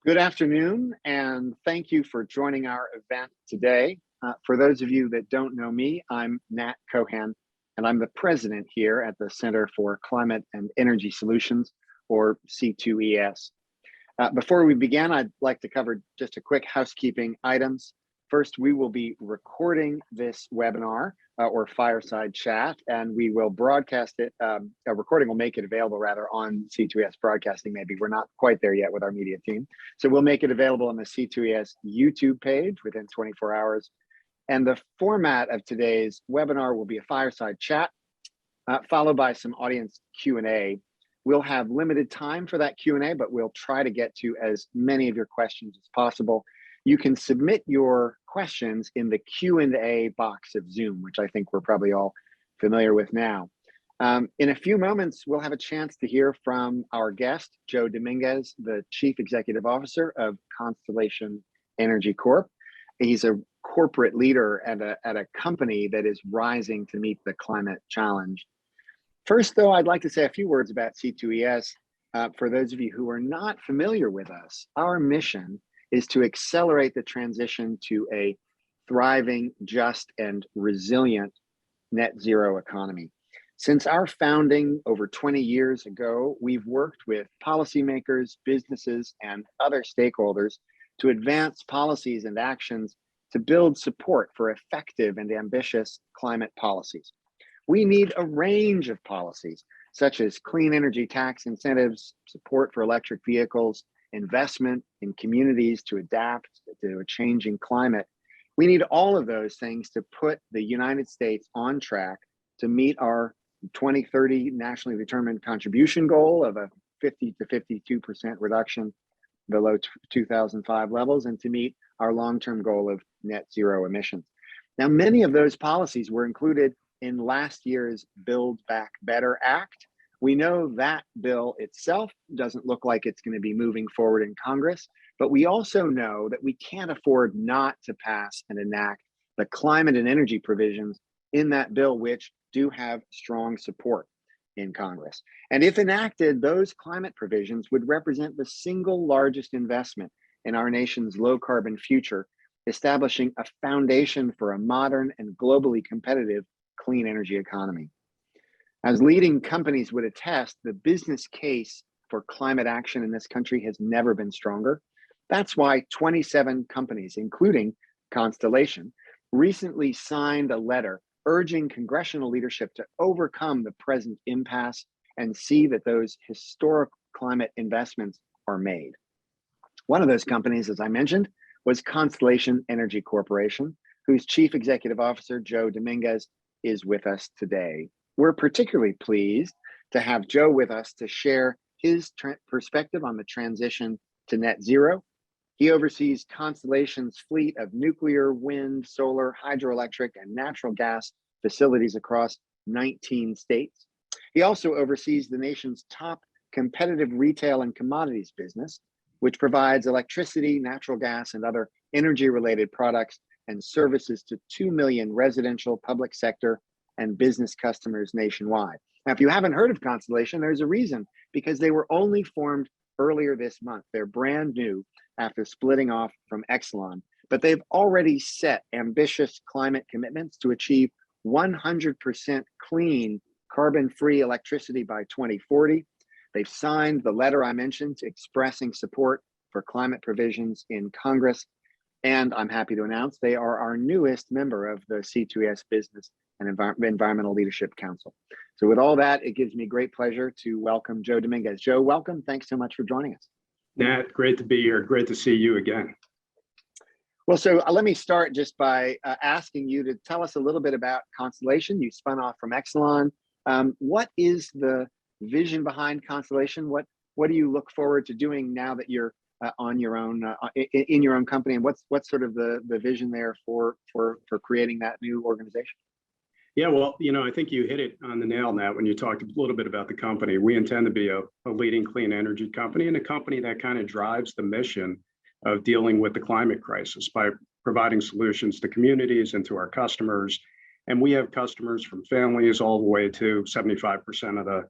Good afternoon, and thank you for joining our event today. For those of you that don't know me, I'm Nat Keohane, and I'm the president here at the Center for Climate and Energy Solutions, or C2ES. Before we begin, I'd like to cover just a quick housekeeping items. First, we will be recording this webinar or fireside chat, and we will broadcast it. A recording will make it available rather on C2ES Broadcasting. Maybe we're not quite there yet with our media team. So we'll make it available on the C2ES YouTube page within 24 hours. And the format of today's webinar will be a fireside chat, followed by some audience Q&A. We'll have limited time for that Q&A, but we'll try to get to as many of your questions as possible. You can submit your questions in the Q&A box of Zoom, which I think we're probably all familiar with now. In a few moments, we'll have a chance to hear from our guest, Joe Dominguez, the Chief Executive Officer of Constellation Energy Corp. He's a corporate leader at a company that is rising to meet the climate challenge. First, though, I'd like to say a few words about C2ES. For those of you who are not familiar with us, our mission is to accelerate the transition to a thriving, just, and resilient net zero economy. Since our founding over 20 years ago, we've worked with policymakers, businesses, and other stakeholders to advance policies and actions to build support for effective and ambitious climate policies. We need a range of policies, such as clean energy tax incentives, support for electric vehicles, investment in communities to adapt to a changing climate. We need all of those things to put the United States on track to meet our 2030 nationally determined contribution goal of a 50 to 52% reduction below 2005 levels, and to meet our long-term goal of net zero emissions. Now, many of those policies were included in last year's Build Back Better Act. We know that bill itself doesn't look like it's going to be moving forward in Congress, but we also know that we can't afford not to pass and enact the climate and energy provisions in that bill, which do have strong support in Congress. And if enacted, those climate provisions would represent the single largest investment in our nation's low carbon future, establishing a foundation for a modern and globally competitive clean energy economy. As leading companies would attest, the business case for climate action in this country has never been stronger. That's why 27 companies, including Constellation, recently signed a letter urging congressional leadership to overcome the present impasse and see that those historic climate investments are made. One of those companies, as I mentioned, was Constellation Energy Corporation, whose Chief Executive Officer, Joe Dominguez, is with us today. We're particularly pleased to have Joe with us to share his perspective on the transition to net zero. He oversees Constellation's fleet of nuclear, wind, solar, hydroelectric, and natural gas facilities across 19 states. He also oversees the nation's top competitive retail and commodities business, which provides electricity, natural gas, and other energy-related products and services to 2 million residential, public sector, and business customers nationwide. Now, if you haven't heard of Constellation, there's a reason, because they were only formed earlier this month. They're brand new after splitting off from Exelon, but they've already set ambitious climate commitments to achieve 100% clean, carbon-free electricity by 2040. They've signed the letter I mentioned expressing support for climate provisions in Congress. And I'm happy to announce they are our newest member of the C2ES Business and Environmental Leadership Council. So with all that, it gives me great pleasure to welcome Joe Dominguez. Joe, welcome. Thanks so much for joining us. Nat, great to be here. Great to see you again. Well, so let me start just by asking you to tell us a little bit about Constellation. You spun off from Exelon. What is the vision behind Constellation? What do you look forward to doing now that you're on your own in your own company, and what's sort of the vision there for creating that new organization? Yeah, well, I think you hit it on the nail, Nat, when you talked a little bit about the company. We intend to be a leading clean energy company, and a company that kind of drives the mission of dealing with the climate crisis by providing solutions to communities and to our customers. And we have customers from families all the way to 75% of the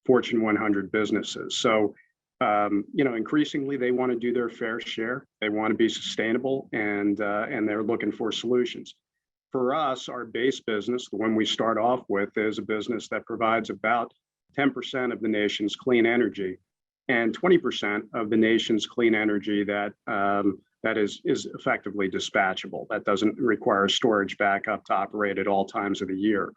Fortune 100 businesses. So increasingly they want to do their fair share. They want to be sustainable, and they're looking for solutions. For us, our base business, the one we start off with, is a business that provides about 10% of the nation's clean energy, and 20% of the nation's clean energy that is effectively dispatchable. That doesn't require storage backup to operate at all times of the year.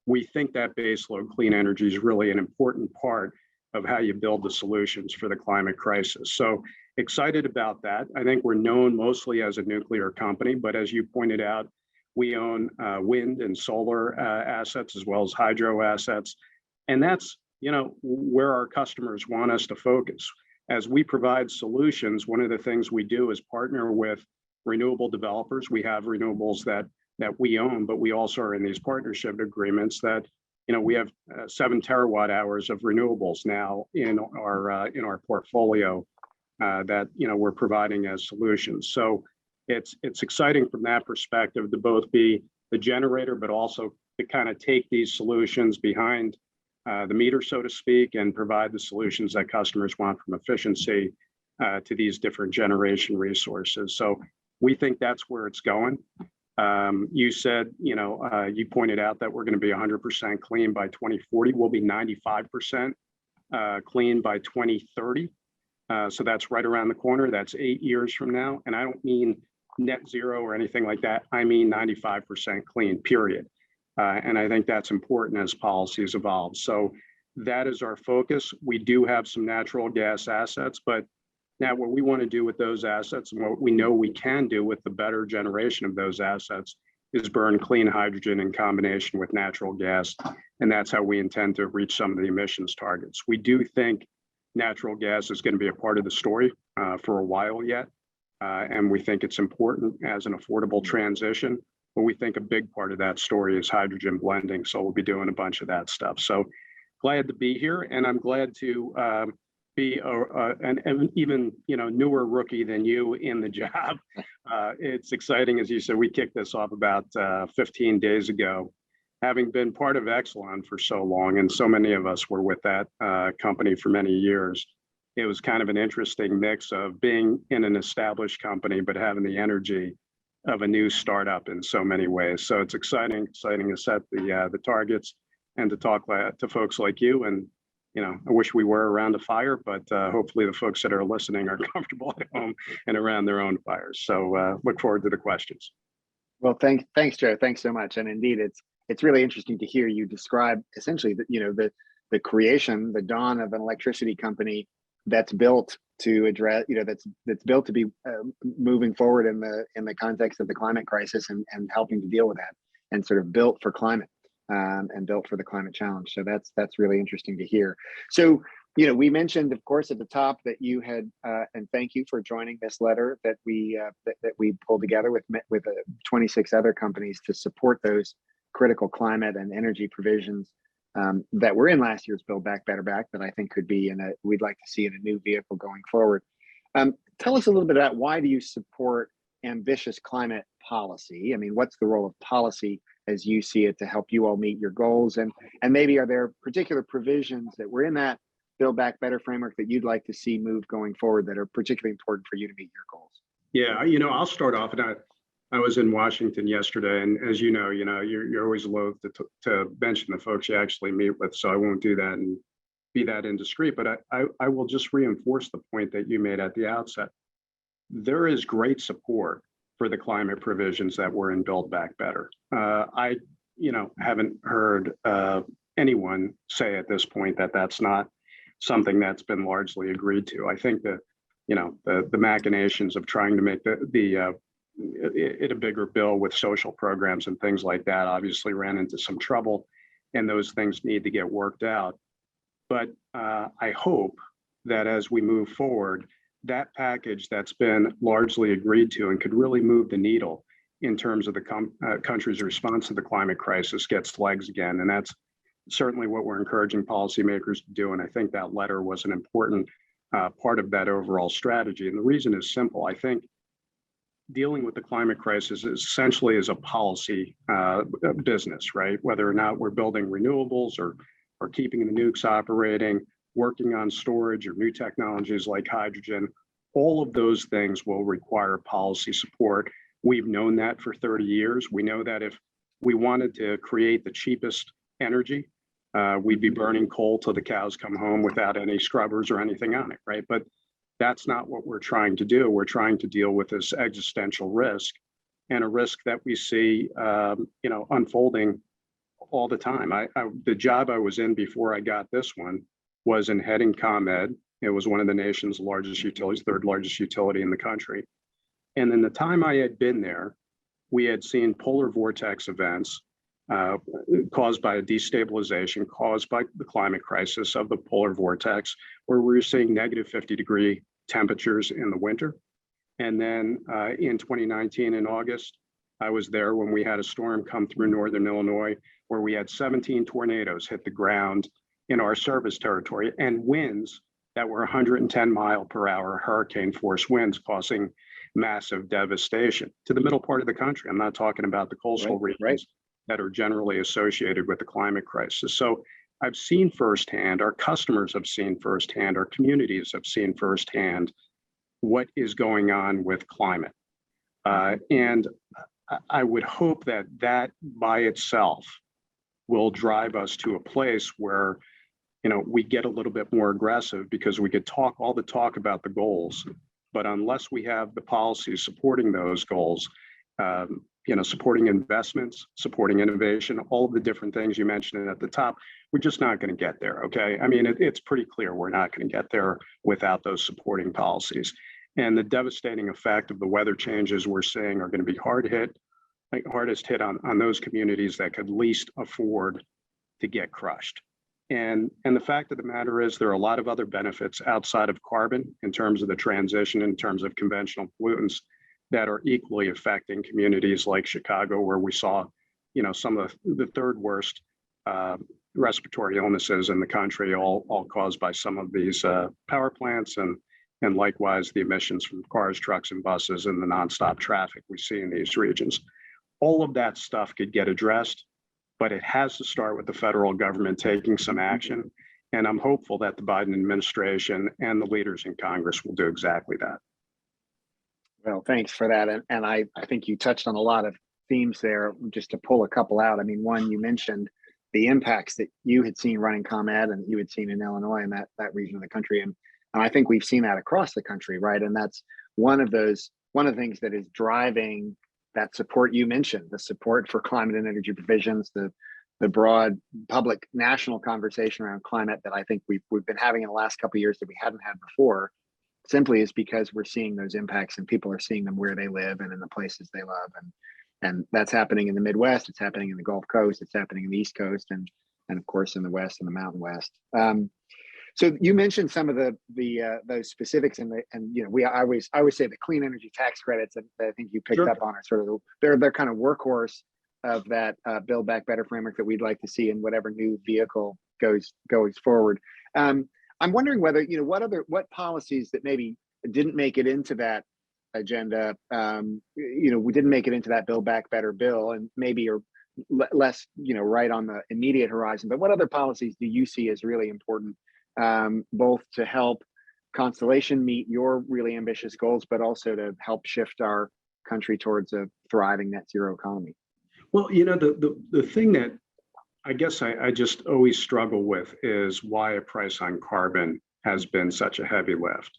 We think that baseload clean energy is really an important part of how you build the solutions for the climate crisis. So excited about that. I think we're known mostly as a nuclear company, but as you pointed out, we own wind and solar assets as well as hydro assets. And that's, where our customers want us to focus. As we provide solutions, one of the things we do is partner with renewable developers. We have renewables that we own, but we also are in these partnership agreements that, we have 7 terawatt hours of renewables now in our portfolio that, we're providing as solutions. So it's exciting from that perspective to both be the generator, but also to kind of take these solutions behind the meter, so to speak, and provide the solutions that customers want from efficiency to these different generation resources. So we think that's where it's going. You said, you pointed out that we're going to be 100% clean by 2040. We'll be 95% clean by 2030. So that's right around the corner. That's 8 years from now. And I don't mean net zero or anything like that. I mean 95% clean, period. And I think that's important as policies evolve. So that is our focus. We do have some natural gas assets, but now what we want to do with those assets and what we know we can do with the better generation of those assets is burn clean hydrogen in combination with natural gas. And that's how we intend to reach some of the emissions targets. We do think natural gas is going to be a part of the story for a while yet. And we think it's important as an affordable transition. But we think a big part of that story is hydrogen blending. So we'll be doing a bunch of that stuff. So glad to be here. And I'm glad to be an even newer rookie than you in the job. It's exciting. As you said, we kicked this off about 15 days ago. Having been part of Exelon for so long, and so many of us were with that company for many years, it was kind of an interesting mix of being in an established company, but having the energy of a new startup in so many ways. So it's exciting to set the targets and to talk to folks like you. And I wish we were around a fire, but hopefully the folks that are listening are comfortable at home and around their own fires. So look forward to the questions. Well, thanks, Joe. Thanks so much. And indeed, it's really interesting to hear you describe essentially the creation, the dawn of an electricity company that's built to address, that's built to be moving forward in the context of the climate crisis and helping to deal with that, and sort of built for climate and built for the climate challenge. So that's really interesting to hear. So we mentioned, of course, at the top that you had, and thank you for joining this letter that we pulled together with 26 other companies to support those critical climate and energy provisions that were in last year's Build Back Better Back that I think could be we'd like to see in a new vehicle going forward. Tell us a little bit about why do you support ambitious climate policy? I mean, what's the role of policy as you see it to help you all meet your goals? And maybe are there particular provisions that were in that Build Back Better framework that you'd like to see move going forward that are particularly important for you to meet your goals? Yeah, I'll start off. And I was in Washington yesterday, and as you know, you're always loath to mention the folks you actually meet with, so I won't do that and be that indiscreet. But I will just reinforce the point that you made at the outset. There is great support for the climate provisions that were in Build Back Better. I haven't heard anyone say at this point that that's not something that's been largely agreed to. I think that the machinations of trying to make it a bigger bill with social programs and things like that obviously ran into some trouble, and those things need to get worked out. But I hope that as we move forward, that package that's been largely agreed to and could really move the needle in terms of the country's response to the climate crisis gets legs again. And that's certainly what we're encouraging policymakers to do. And I think that letter was an important part of that overall strategy. And the reason is simple. I think dealing with the climate crisis essentially is a policy business, right? Whether or not we're building renewables or keeping the nukes operating, working on storage or new technologies like hydrogen, all of those things will require policy support. We've known that for 30 years. We know that if we wanted to create the cheapest energy, we'd be burning coal till the cows come home without any scrubbers or anything on it, right? But that's not what we're trying to do. We're trying to deal with this existential risk, and a risk that we see, unfolding all the time. The job I was in before I got this one was in heading ComEd. It was one of the nation's largest utilities, third largest utility in the country. And in the time I had been there, we had seen polar vortex events caused by a destabilization, caused by the climate crisis of the polar vortex, where we were seeing negative 50-degree temperatures in the winter. And then in 2019 in August, I was there when we had a storm come through northern Illinois, where we had 17 tornadoes hit the ground in our service territory, and winds that were 110-mile-per-hour hurricane force winds, causing massive devastation to the middle part of the country. I'm not talking about the coastal regions that are generally associated with the climate crisis. So I've seen firsthand, our customers have seen firsthand, our communities have seen firsthand what is going on with climate. And I would hope that that by itself will drive us to a place where, we get a little bit more aggressive, because we could talk all the talk about the goals, but unless we have the policies supporting those goals, supporting investments, supporting innovation, all of the different things you mentioned at the top, we're just not going to get there. Okay. I mean, it's pretty clear we're not going to get there without those supporting policies. And the devastating effect of the weather changes we're seeing are going to be hardest hit on those communities that could least afford to get crushed. And the fact of the matter is, there are a lot of other benefits outside of carbon in terms of the transition, in terms of conventional pollutants, that are equally affecting communities like Chicago, where we saw, some of the third worst respiratory illnesses in the country, all caused by some of these power plants, and likewise the emissions from cars, trucks, and buses, and the nonstop traffic we see in these regions. All of that stuff could get addressed, but it has to start with the federal government taking some action. And I'm hopeful that the Biden administration and the leaders in Congress will do exactly that. Well, thanks for that. And I think you touched on a lot of themes there, just to pull a couple out. I mean, one, you mentioned the impacts that you had seen running ComEd and you had seen in Illinois and that region of the country. And I think we've seen that across the country, right? And that's one of the things that is driving that support you mentioned, the support for climate and energy provisions, the broad public national conversation around climate that I think we've been having in the last couple of years that we hadn't had before, simply is because we're seeing those impacts and people are seeing them where they live and in the places they love. And that's happening in the Midwest, it's happening in the Gulf Coast, it's happening in the East Coast, and of course in the West and the Mountain West. So you mentioned some of those specifics, and I always say the clean energy tax credits that I think you picked up on are sort of they're kind of workhorse of that Build Back Better framework that we'd like to see in whatever new vehicle goes forward. I'm wondering whether what policies that maybe didn't make it into that agenda, we didn't make it into that Build Back Better bill, and maybe are less right on the immediate horizon. But what other policies do you see as really important? Both to help Constellation meet your really ambitious goals, but also to help shift our country towards a thriving net zero economy? Well, the thing that I guess I just always struggle with is why a price on carbon has been such a heavy lift.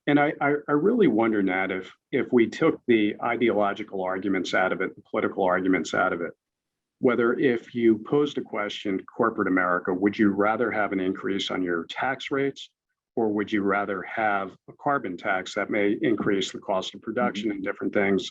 And I really wonder, Nat, if we took the ideological arguments out of it, the political arguments out of it, whether if you posed a question, corporate America, would you rather have an increase on your tax rates, or would you rather have a carbon tax that may increase the cost of production and different things?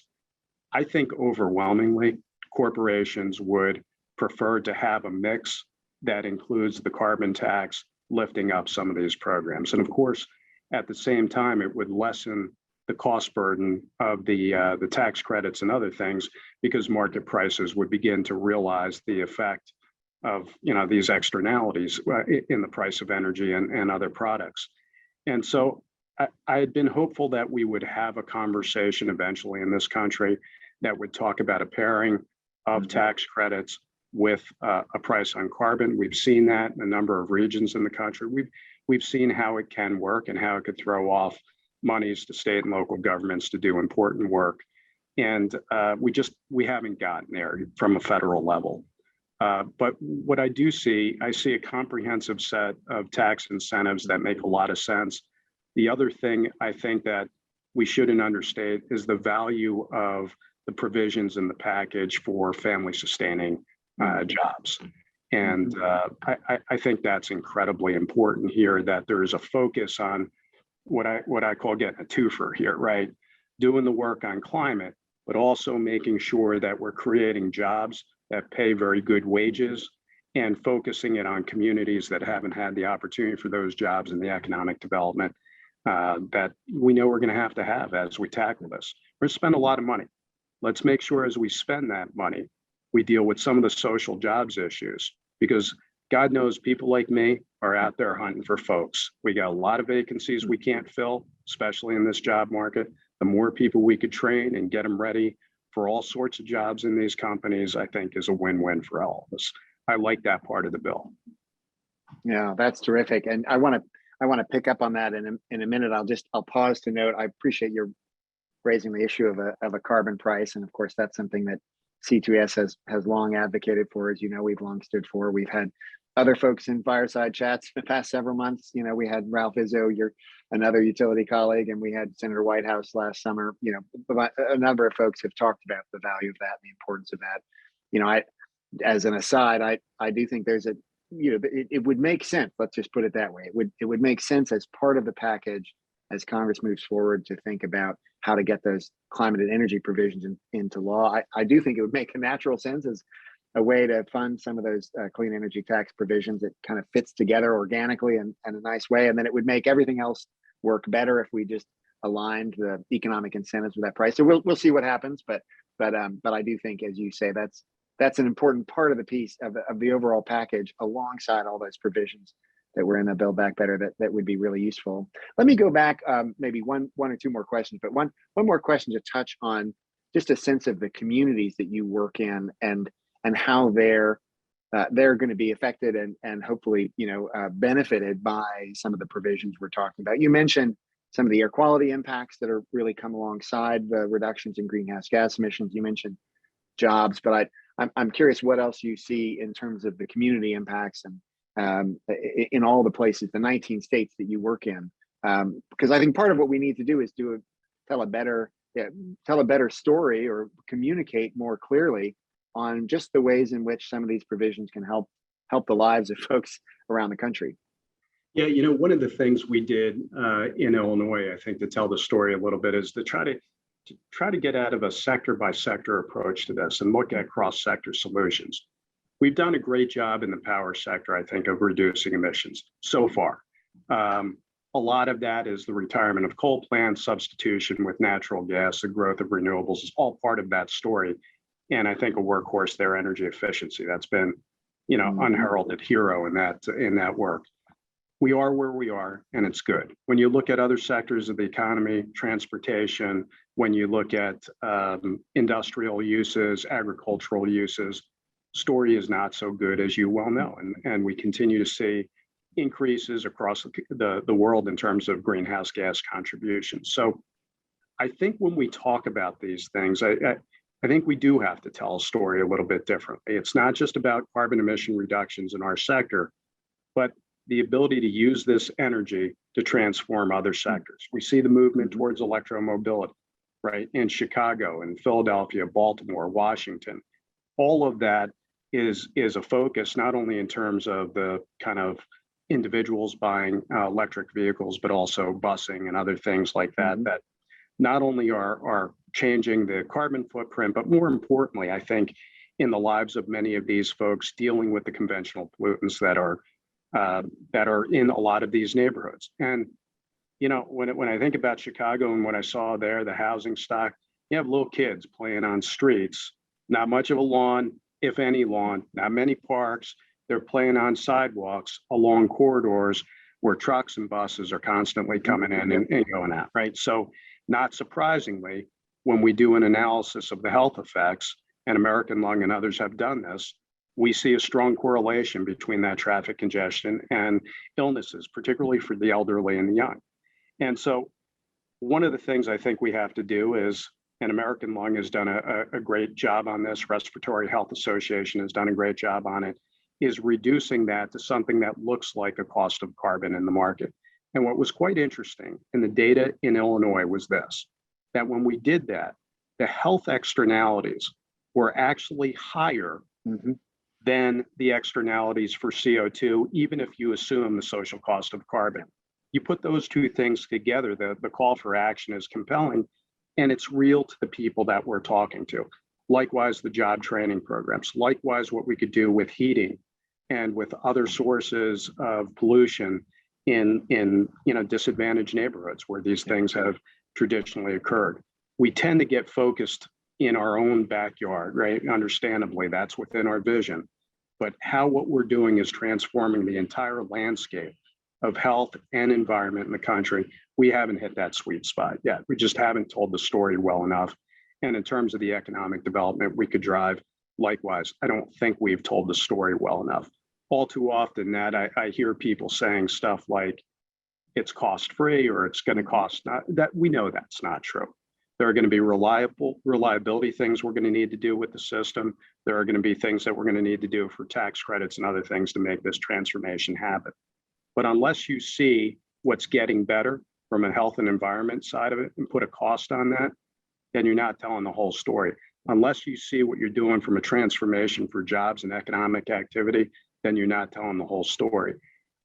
I think overwhelmingly, corporations would prefer to have a mix that includes the carbon tax lifting up some of these programs. And of course, at the same time, it would lessen the cost burden of the tax credits and other things, because market prices would begin to realize the effect of these externalities in the price of energy and other products. And so I had been hopeful that we would have a conversation eventually in this country that would talk about a pairing of tax credits with a price on carbon. We've seen that in a number of regions in the country. We've seen how it can work and how it could throw off monies to state and local governments to do important work. And we haven't gotten there from a federal level. But what I see a comprehensive set of tax incentives that make a lot of sense. The other thing I think that we shouldn't understate is the value of the provisions in the package for family sustaining jobs. And I think that's incredibly important here, that there is a focus on what I call getting a twofer here, right? Doing the work on climate, but also making sure that we're creating jobs that pay very good wages and focusing it on communities that haven't had the opportunity for those jobs and the economic development that we know we're going to have as we tackle this. We're going to spend a lot of money. Let's make sure as we spend that money, we deal with some of the social jobs issues, because God knows people like me are out there hunting for folks. We got a lot of vacancies we can't fill, especially in this job market. The more people we could train and get them ready for all sorts of jobs in these companies, I think is a win-win for all of us. I like that part of the bill. Yeah, that's terrific. And I want to pick up on that in a minute. I'll pause to note, I appreciate your raising the issue of a carbon price. And of course, that's something that C2ES has long advocated for. As you know, we've long stood for. We've had other folks in fireside chats the past several months. You know, we had Ralph Izzo, another utility colleague, and we had Senator Whitehouse last summer. You know, a number of folks have talked about the value of that and the importance of that. You know, as an aside, I do think there's it would make sense. Let's just put it that way. It would make sense as part of the package as Congress moves forward to think about how to get those climate and energy provisions into law. I do think it would make a natural sense as a way to fund some of those clean energy tax provisions. It kind of fits together organically and in a nice way. And then it would make everything else work better if we just aligned the economic incentives with that price. So we'll see what happens. But I do think, as you say, that's an important part of the piece of the overall package, alongside all those provisions that were in the Build Back Better that would be really useful. Let me go back maybe one or two more questions, but one more question to touch on just a sense of the communities that you work in and how they're going to be affected and hopefully benefited by some of the provisions we're talking about. You mentioned some of the air quality impacts that are really come alongside the reductions in greenhouse gas emissions. You mentioned jobs, but I'm curious what else you see in terms of the community impacts and in all the places, the 19 states that you work in, because I think part of what we need to do is tell a better story or communicate more clearly on just the ways in which some of these provisions can help the lives of folks around the country. Yeah, one of the things we did in Illinois, I think, to tell the story a little bit, is to try to get out of a sector by sector approach to this and look at cross sector solutions. We've done a great job in the power sector, I think, of reducing emissions so far. A lot of that is the retirement of coal plants, substitution with natural gas, the growth of renewables is all part of that story. And I think a workhorse there, energy efficiency, that's been, unheralded hero in that work. We are where we are, and it's good. When you look at other sectors of the economy, transportation, when you look at industrial uses, agricultural uses, story is not so good, as you well know. And we continue to see increases across the world in terms of greenhouse gas contributions. So I think when we talk about these things, I think we do have to tell a story a little bit differently. It's not just about carbon emission reductions in our sector, but the ability to use this energy to transform other sectors. We see the movement towards electromobility, right? In Chicago and Philadelphia, Baltimore, Washington. All of that is a focus, not only in terms of the kind of individuals buying electric vehicles, but also busing and other things like that, that not only are changing the carbon footprint, but more importantly, I think, in the lives of many of these folks dealing with the conventional pollutants that are in a lot of these neighborhoods. And when I think about Chicago and what I saw there, the housing stock, you have little kids playing on streets, not much of a lawn, if any lawn, not many parks. They're playing on sidewalks along corridors where trucks and buses are constantly coming in and going out, right? So not surprisingly, when we do an analysis of the health effects, and American Lung and others have done this, we see a strong correlation between that traffic congestion and illnesses, particularly for the elderly and the young. And so one of the things I think we have to do is, and American Lung has done a great job on this, Respiratory Health Association has done a great job on it, is reducing that to something that looks like a cost of carbon in the market. And what was quite interesting in the data in Illinois was this, that when we did that, the health externalities were actually higher than the externalities for CO2, even if you assume the social cost of carbon. You put those two things together, the call for action is compelling, and it's real to the people that we're talking to. Likewise, the job training programs, likewise, what we could do with heating and with other sources of pollution in disadvantaged neighborhoods where these things have traditionally occurred. We tend to get focused in our own backyard, right? Understandably, that's within our vision. But how what we're doing is transforming the entire landscape of health and environment in the country, we haven't hit that sweet spot yet. We just haven't told the story well enough. And in terms of the economic development we could drive, likewise, I don't think we've told the story well enough. All too often, Nat, I hear people saying stuff like it's cost free or it's going to cost not, that we know that's not true. There are going to be reliability things we're going to need to do with the system. There are going to be things that we're going to need to do for tax credits and other things to make this transformation happen. But unless you see what's getting better from a health and environment side of it and put a cost on that, then you're not telling the whole story. Unless you see what you're doing from a transformation for jobs and economic activity, then you're not telling the whole story.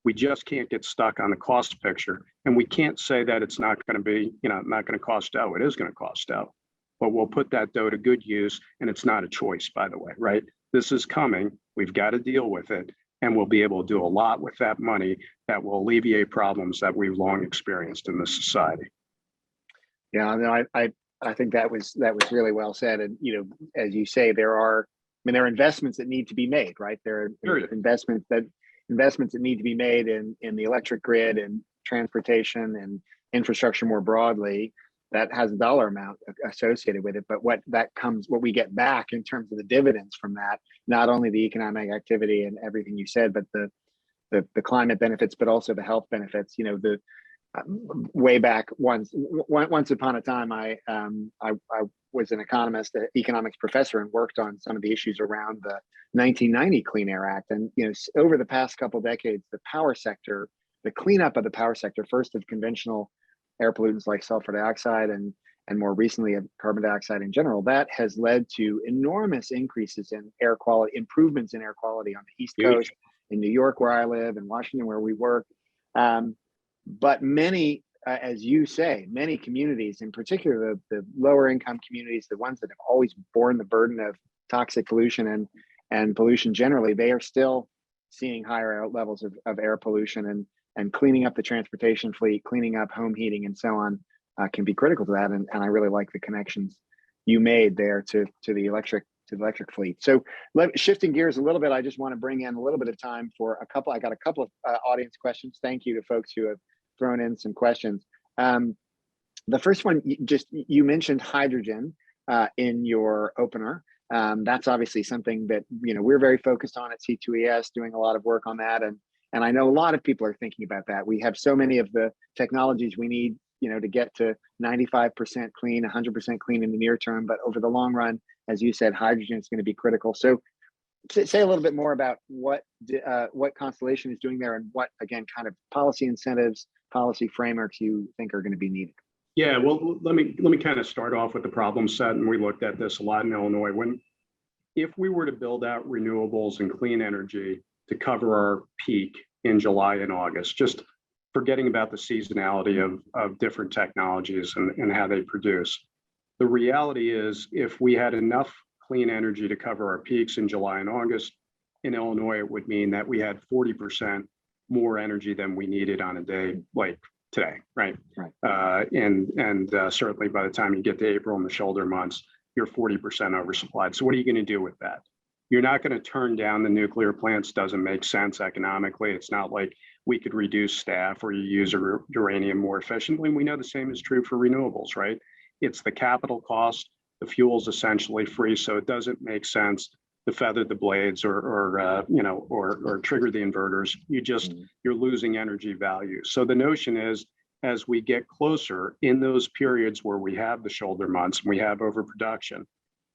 We just can't get stuck on the cost picture. And we can't say that it's not going to be, not going to cost dough. It is going to cost dough, but we'll put that dough to good use. And it's not a choice, by the way, right? This is coming. We've got to deal with it. And we'll be able to do a lot with that money that will alleviate problems that we've long experienced in this society. Yeah, no, I think that was really well said. And as you say, there are investments that need to be made, right? There are investments that need to be made in the electric grid and transportation and infrastructure more broadly. That has a dollar amount associated with it, but what we get back in terms of the dividends from that, not only the economic activity and everything you said, but the climate benefits, but also the health benefits. Way back once upon a time, I was an economics professor, and worked on some of the issues around the 1990 Clean Air Act. And over the past couple of decades, the power sector, the cleanup of the power sector, first of conventional air pollutants like sulfur dioxide and more recently of carbon dioxide in general, that has led to enormous increases in air quality, improvements in air quality on the East Coast, in New York where I live, in Washington where we work. But many, as you say, many communities, in particular the lower income communities, the ones that have always borne the burden of toxic pollution and pollution generally, they are still seeing higher levels of air pollution, and cleaning up the transportation fleet, cleaning up home heating and so on can be critical to that. And I really like the connections you made there to the electric fleet. So shifting gears a little bit, I just want to bring in a little bit of time for I got a couple of audience questions. Thank you to folks who have thrown in some questions. The first one, you mentioned hydrogen in your opener. That's obviously something that we're very focused on at C2ES, doing a lot of work on that, and I know a lot of people are thinking about that. We have so many of the technologies we need, to get to 95% clean, 100% clean in the near term, but over the long run, as you said, hydrogen is going to be critical. So say a little bit more about what Constellation is doing there, and what, again, kind of policy incentives, policy frameworks you think are going to be needed. Yeah, well, let me kind of start off with the problem set, and we looked at this a lot in Illinois. If we were to build out renewables and clean energy to cover our peak in July and August, just forgetting about the seasonality of different technologies and how they produce. The reality is, if we had enough clean energy to cover our peaks in July and August, in Illinois, it would mean that we had 40% more energy than we needed on a day like today, right? And certainly by the time you get to April and the shoulder months, you're 40% oversupplied. So what are you going to do with that? You're not going to turn down the nuclear plants. Doesn't make sense economically. It's not like we could reduce staff or you use uranium more efficiently. We know the same is true for renewables, right? It's the capital cost. The fuel's essentially free, so it doesn't make sense feather the blades or trigger the inverters. You're losing energy value. So the notion is, as we get closer in those periods where we have the shoulder months, we have overproduction,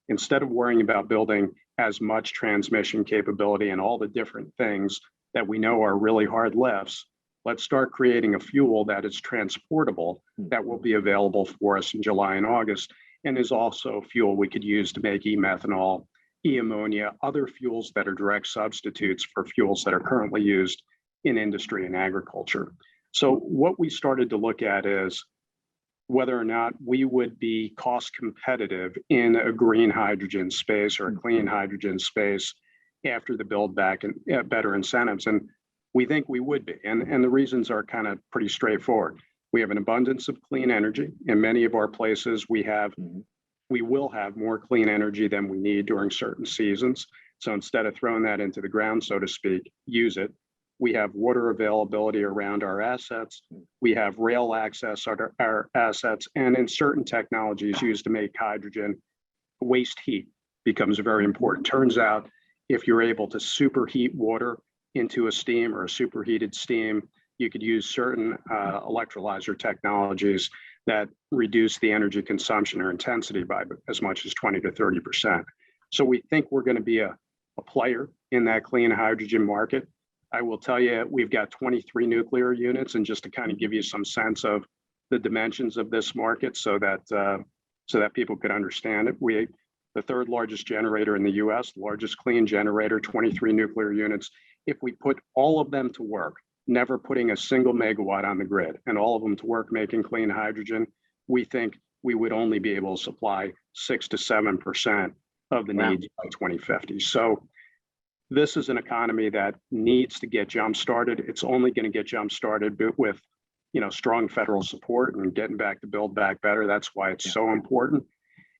instead of worrying about building as much transmission capability and all the different things that we know are really hard lifts, let's start creating a fuel that is transportable, that will be available for us in July and August, and is also fuel we could use to make e-methanol, e-ammonia, other fuels that are direct substitutes for fuels that are currently used in industry and agriculture. So what we started to look at is whether or not we would be cost competitive in a green hydrogen space or a clean hydrogen space after the Build Back and better incentives. And we think we would be. And the reasons are kind of pretty straightforward. We have an abundance of clean energy. In many of our places, we will have more clean energy than we need during certain seasons. So instead of throwing that into the ground, so to speak, use it. We have water availability around our assets. We have rail access to our assets. And in certain technologies used to make hydrogen, waste heat becomes very important. Turns out, if you're able to superheat water into a steam or a superheated steam, you could use certain electrolyzer technologies that reduce the energy consumption or intensity by as much as 20 to 30%. So we think we're going to be a player in that clean hydrogen market. I will tell you, we've got 23 nuclear units, and just to kind of give you some sense of the dimensions of this market so that people could understand it. We the third largest generator in the US, largest clean generator, 23 nuclear units. If we put all of them to work, never putting a single megawatt on the grid, and all of them to work making clean hydrogen, we think we would only be able to supply 6 to 7% of the needs by 2050. So this is an economy that needs to get jump started. It's only going to get jump started with strong federal support and getting back to Build Back Better. That's why it's so important.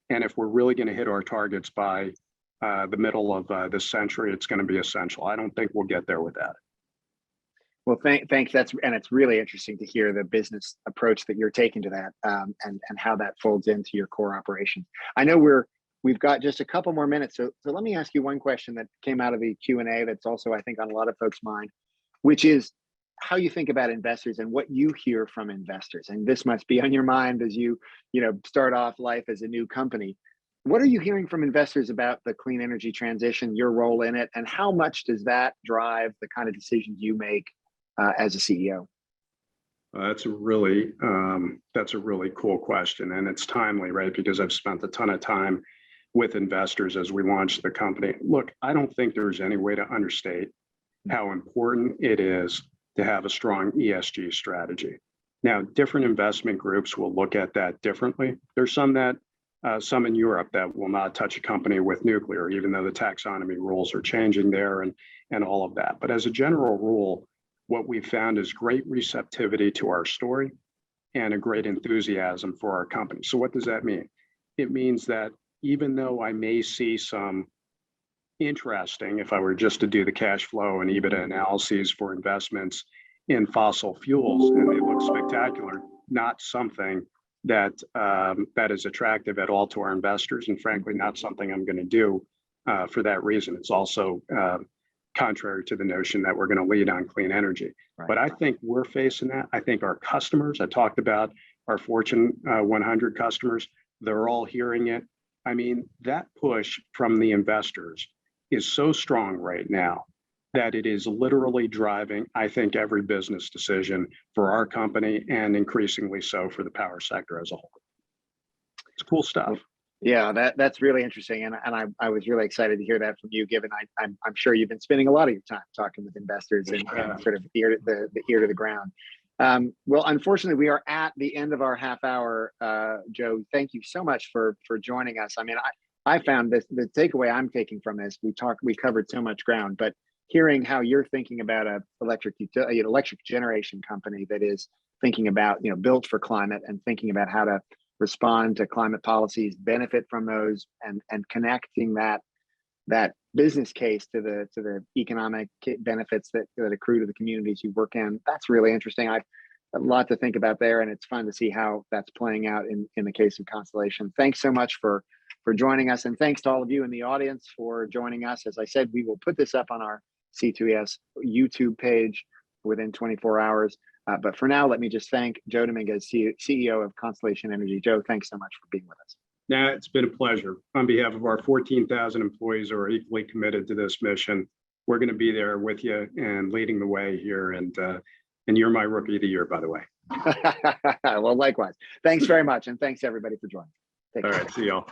And if we're really going to hit our targets by the middle of this century, it's going to be essential. I don't think we'll get there without it. Well, thanks. And it's really interesting to hear the business approach that you're taking to that, and how that folds into your core operations. I know we've got just a couple more minutes, so let me ask you one question that came out of the Q&A that's also, I think, on a lot of folks' mind, which is how you think about investors and what you hear from investors. And this must be on your mind as you start off life as a new company. What are you hearing from investors about the clean energy transition, your role in it, and how much does that drive the kind of decisions you make as a CEO? That's a really cool question, and it's timely, right? Because I've spent a ton of time with investors as we launched the company. Look, I don't think there's any way to understate how important it is to have a strong ESG strategy. Now, different investment groups will look at that differently. There's some in Europe that will not touch a company with nuclear, even though the taxonomy rules are changing there and all of that. But as a general rule, what we've found is great receptivity to our story and a great enthusiasm for our company. So what does that mean? It means that even though I may see some interesting, if I were just to do the cash flow and EBITDA analyses for investments in fossil fuels, and they look spectacular, not something that is attractive at all to our investors, and frankly, not something I'm going to do for that reason. It's also contrary to the notion that we're going to lead on clean energy. Right. But I think we're facing that. I think our customers, I talked about our Fortune 100 customers, they're all hearing it. I mean, that push from the investors is so strong right now that it is literally driving, I think, every business decision for our company, and increasingly so for the power sector as a whole. It's cool stuff. Yeah, that's really interesting, and I was really excited to hear that from you. Given I'm sure you've been spending a lot of your time talking with investors and sort of ear to the ground. Well, unfortunately, we are at the end of our half hour. Joe, thank you so much for joining us. I mean, I found this, the takeaway I'm taking from this, we covered so much ground, but hearing how you're thinking about an electric generation company that is thinking about, built for climate, and thinking about how to respond to climate policies, benefit from those, and connecting that business case to the economic benefits that accrue to the communities you work in. That's really interesting. I've a lot to think about there, and it's fun to see how that's playing out in the case of Constellation. Thanks so much for for joining us. And thanks to all of you in the audience for joining us. As I said, we will put this up on our C2ES YouTube page within 24 hours. But for now, let me just thank Joe Dominguez, CEO of Constellation Energy. Joe, thanks so much for being with us. Nat, it's been a pleasure. On behalf of our 14,000 employees who are equally committed to this mission, we're going to be there with you and leading the way here. And you're my rookie of the year, by the way. Well, likewise. Thanks very much. And thanks everybody for joining. All right. See y'all.